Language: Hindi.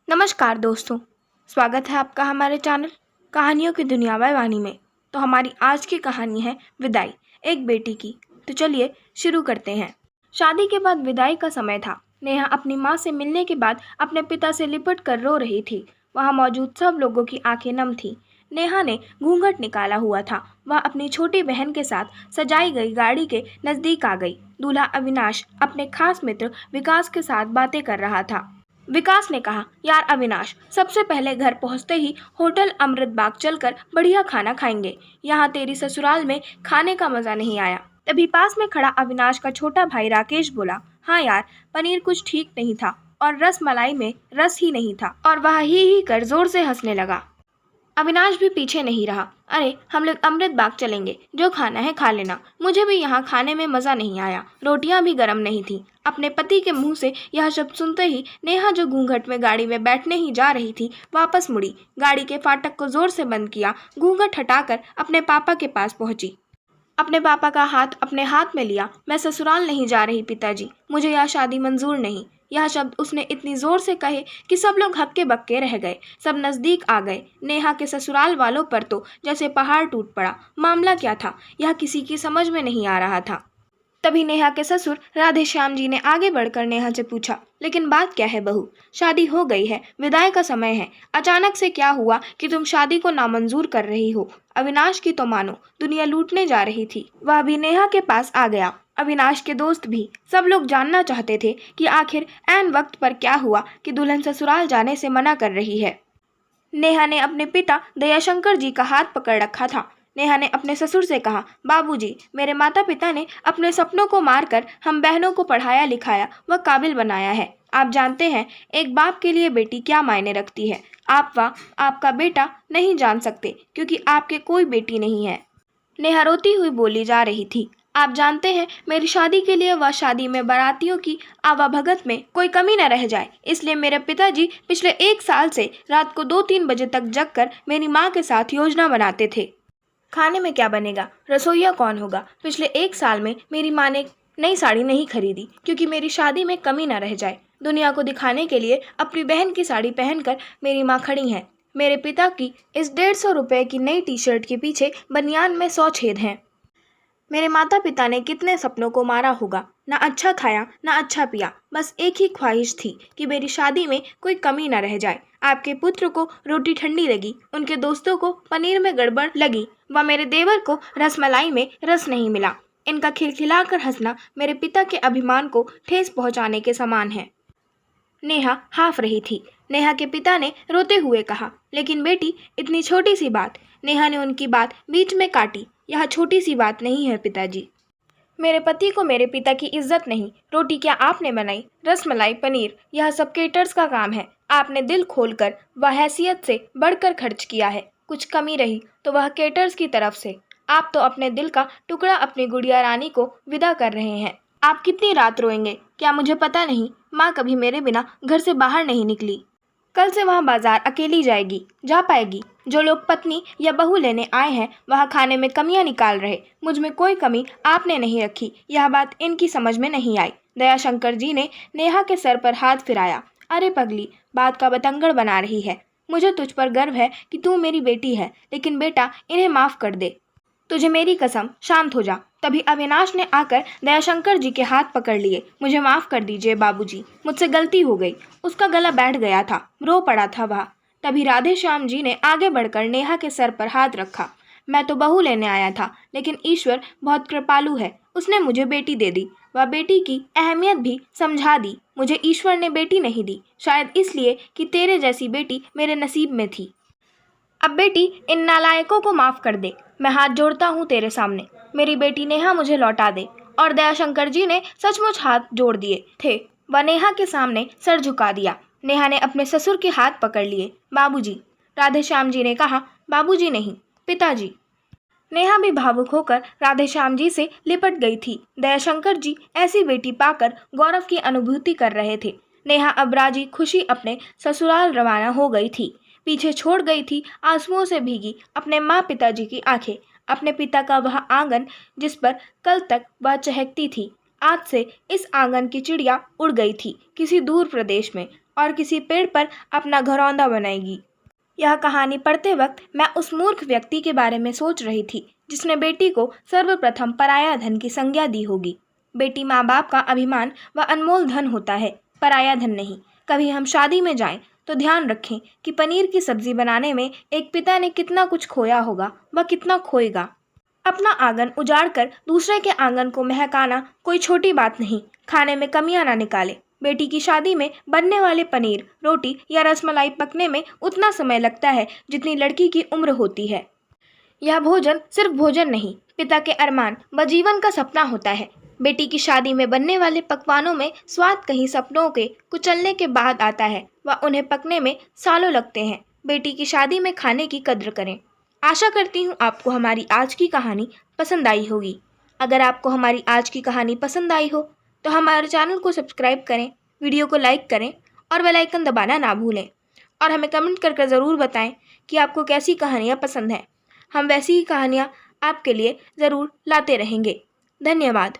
नमस्कार दोस्तों, स्वागत है आपका हमारे चैनल कहानियों की दुनिया बाय वाणी में। तो हमारी आज की कहानी है विदाई, एक बेटी की। तो चलिए शुरू करते हैं। शादी के बाद विदाई का समय था। नेहा अपनी माँ से मिलने के बाद अपने पिता से लिपट कर रो रही थी। वहाँ मौजूद सब लोगों की आंखें नम थीं। नेहा ने घूंघट निकाला हुआ था। वह अपनी छोटी बहन के साथ सजाई गई गाड़ी के नजदीक आ गई। दूल्हा अविनाश अपने खास मित्र विकास के साथ बातें कर रहा था। विकास ने कहा, यार अविनाश, सबसे पहले घर पहुंचते ही होटल अमृत बाग चलकर बढ़िया खाना खाएंगे। यहाँ तेरी ससुराल में खाने का मजा नहीं आया। तभी पास में खड़ा अविनाश का छोटा भाई राकेश बोला, हाँ यार, पनीर कुछ ठीक नहीं था और रस मलाई में रस ही नहीं था। और वह ही कर जोर से हंसने लगा। अविनाश भी पीछे नहीं रहा। अरे, हम लोग अमृत बाग चलेंगे, जो खाना है खा लेना। मुझे भी यहाँ खाने में मज़ा नहीं आया, रोटियाँ भी गर्म नहीं थी। अपने पति के मुंह से यह शब्द सुनते ही नेहा, जो घूंघट में गाड़ी में बैठने ही जा रही थी, वापस मुड़ी। गाड़ी के फाटक को जोर से बंद किया, घूंघट हटाकर अपने पापा के पास पहुंची। अपने पापा का हाथ अपने हाथ में लिया। मैं ससुराल नहीं जा रही पिताजी, मुझे यह शादी मंजूर नहीं। यह शब्द उसने इतनी जोर से कहे कि सब लोग हक्के बक्के रह गए। सब नजदीक आ गए। नेहा के ससुराल वालों पर तो जैसे पहाड़ टूट पड़ा। मामला क्या था, यह किसी की समझ में नहीं आ रहा था। तभी नेहा के ससुर राधे श्याम जी ने आगे बढ़कर नेहा से पूछा, लेकिन बात क्या है बहू? शादी हो गई है, विदाई का समय है। अचानक से क्या हुआ कि तुम शादी को नामंजूर कर रही हो? अविनाश की तो मानो दुनिया लूटने जा रही थी। वह भी नेहा के पास आ गया। अविनाश के दोस्त भी। सब लोग जानना चाहते थे कि आखिर ऐन वक्त पर क्या हुआ कि दुल्हन ससुराल जाने से मना कर रही है। नेहा ने अपने पिता दयाशंकर जी का हाथ पकड़ रखा था। नेहा ने अपने ससुर से कहा, बाबूजी, मेरे माता पिता ने अपने सपनों को मारकर हम बहनों को पढ़ाया लिखाया व काबिल बनाया है। आप जानते हैं एक बाप के लिए बेटी क्या मायने रखती है। आप व आपका बेटा नहीं जान सकते, क्योंकि आपके कोई बेटी नहीं है। नेहा रोती हुई बोली जा रही थी, आप जानते हैं मेरी शादी के लिए व शादी में बारातियों की आवाभगत में कोई कमी न रह जाए, इसलिए मेरे पिताजी पिछले 1 साल से रात को 2-3 बजे तक जगकर मेरी माँ के साथ योजना बनाते थे। खाने में क्या बनेगा, रसोइया कौन होगा। पिछले 1 साल में मेरी माँ ने नई साड़ी नहीं खरीदी, क्योंकि मेरी शादी में कमी न रह जाए। दुनिया को दिखाने के लिए अपनी बहन की साड़ी पहनकर मेरी माँ खड़ी हैं। मेरे पिता की इस 150 रुपये की नई टी शर्ट के पीछे बनियान में 100 छेद हैं। मेरे माता पिता ने कितने सपनों को मारा होगा। ना अच्छा खाया, ना अच्छा पिया, बस एक ही ख्वाहिश थी कि मेरी शादी में कोई कमी न रह जाए। आपके पुत्र को रोटी ठंडी लगी, उनके दोस्तों को पनीर में गड़बड़ लगी व मेरे देवर को रसमलाई में रस नहीं मिला। इनका खिलखिलाकर हंसना मेरे पिता के अभिमान को ठेस पहुंचाने के समान है। नेहा हाफ रही थी। नेहा के पिता ने रोते हुए कहा, लेकिन बेटी, इतनी छोटी सी बात। नेहा ने उनकी बात बीच में काटी, यह छोटी सी बात नहीं है पिताजी। मेरे पति को मेरे पिता की इज्जत नहीं। रोटी क्या आपने बनाई, रसमलाई, पनीर, यह सब केटर्स का काम है। आपने दिल खोलकर व हैसियत से बढ़कर खर्च किया है। कुछ कमी रही तो वह केटर्स की तरफ से। आप तो अपने दिल का टुकड़ा अपनी गुड़िया रानी को विदा कर रहे हैं। आप कितनी रात रोएंगे, क्या मुझे पता नहीं? माँ कभी मेरे बिना घर से बाहर नहीं निकली। कल से वहाँ बाजार अकेली जाएगी, जा पाएगी। जो लोग पत्नी या बहू लेने आए हैं वह खाने में कमियां निकाल रहे। मुझ में कोई कमी आपने नहीं रखी, यह बात इनकी समझ में नहीं आई। दयाशंकर जी ने नेहा के सर पर हाथ फिराया। अरे पगली, बात का बतंगड़ बना रही है। मुझे तुझ पर गर्व है कि तू मेरी बेटी है, लेकिन बेटा, इन्हें माफ़ कर दे। तुझे मेरी कसम, शांत हो जा। तभी अविनाश ने आकर दयाशंकर जी के हाथ पकड़ लिए। मुझे माफ़ कर दीजिए बाबूजी, मुझसे गलती हो गई। उसका गला बैठ गया था, रो पड़ा था वह। तभी राधे श्याम जी ने आगे बढ़कर नेहा के सर पर हाथ रखा। मैं तो बहू लेने आया था, लेकिन ईश्वर बहुत कृपालु है, उसने मुझे बेटी दे दी। वह बेटी की अहमियत भी समझा दी। मुझे ईश्वर ने बेटी नहीं दी, शायद इसलिए कि तेरे जैसी बेटी मेरे नसीब में थी। अब बेटी, इन नालायकों को माफ़ कर दे। मैं हाथ जोड़ता हूँ तेरे सामने। मेरी बेटी नेहा मुझे लौटा दे। और दयाशंकर जी ने सचमुच हाथ जोड़ दिए थे। वह नेहा के सामने सर झुका दिया। नेहा ने अपने ससुर के हाथ पकड़ लिए। बाबूजी, राधे श्याम जी ने कहा। बाबूजी नहीं, पिताजी। नेहा भी भावुक होकर राधे श्याम जी से लिपट गई थी। दयाशंकर जी ऐसी बेटी पाकर गौरव की अनुभूति कर रहे थे। नेहा अब राजी खुशी अपने ससुराल रवाना हो गई थी। पीछे छोड़ गई थी आंसुओं से भीगी अपने माँ पिताजी की आंखें, अपने पिता का वह आंगन जिस पर कल तक वह चहकती थी। आज से इस आंगन की चिड़िया उड़ गई थी किसी दूर प्रदेश में। और किसी पेड़ पर अपना घरौंदा बनाएगी। यह कहानी पढ़ते वक्त मैं उस मूर्ख व्यक्ति के बारे में सोच रही थी जिसने बेटी को सर्वप्रथम पराया धन की संज्ञा दी होगी। बेटी माँ बाप का अभिमान व अनमोल धन होता है, पराया धन नहीं। कभी हम शादी में जाएं तो ध्यान रखें कि पनीर की सब्जी बनाने में एक पिता ने कितना कुछ खोया होगा व कितना खोएगा। अपना आंगन उजाड़कर दूसरे के आंगन को महकाना कोई छोटी बात नहीं। खाने में कमियां ना निकाले। बेटी की शादी में बनने वाले पनीर, रोटी या रसमलाई पकने में उतना समय लगता है जितनी लड़की की उम्र होती है। यह भोजन सिर्फ भोजन नहीं, पिता के अरमान व जीवन का सपना होता है। बेटी की शादी में बनने वाले पकवानों में स्वाद कहीं सपनों के कुचलने के बाद आता है व उन्हें पकने में सालों लगते हैं। बेटी की शादी में खाने की कद्र करें। आशा करती हूँ आपको हमारी आज की कहानी पसंद आई होगी। अगर आपको हमारी आज की कहानी पसंद आई हो तो हमारे चैनल को सब्सक्राइब करें, वीडियो को लाइक करें और बेल आइकन दबाना ना भूलें। और हमें कमेंट करके ज़रूर बताएं कि आपको कैसी कहानियाँ पसंद हैं। हम वैसी ही कहानियाँ आपके लिए ज़रूर लाते रहेंगे। धन्यवाद।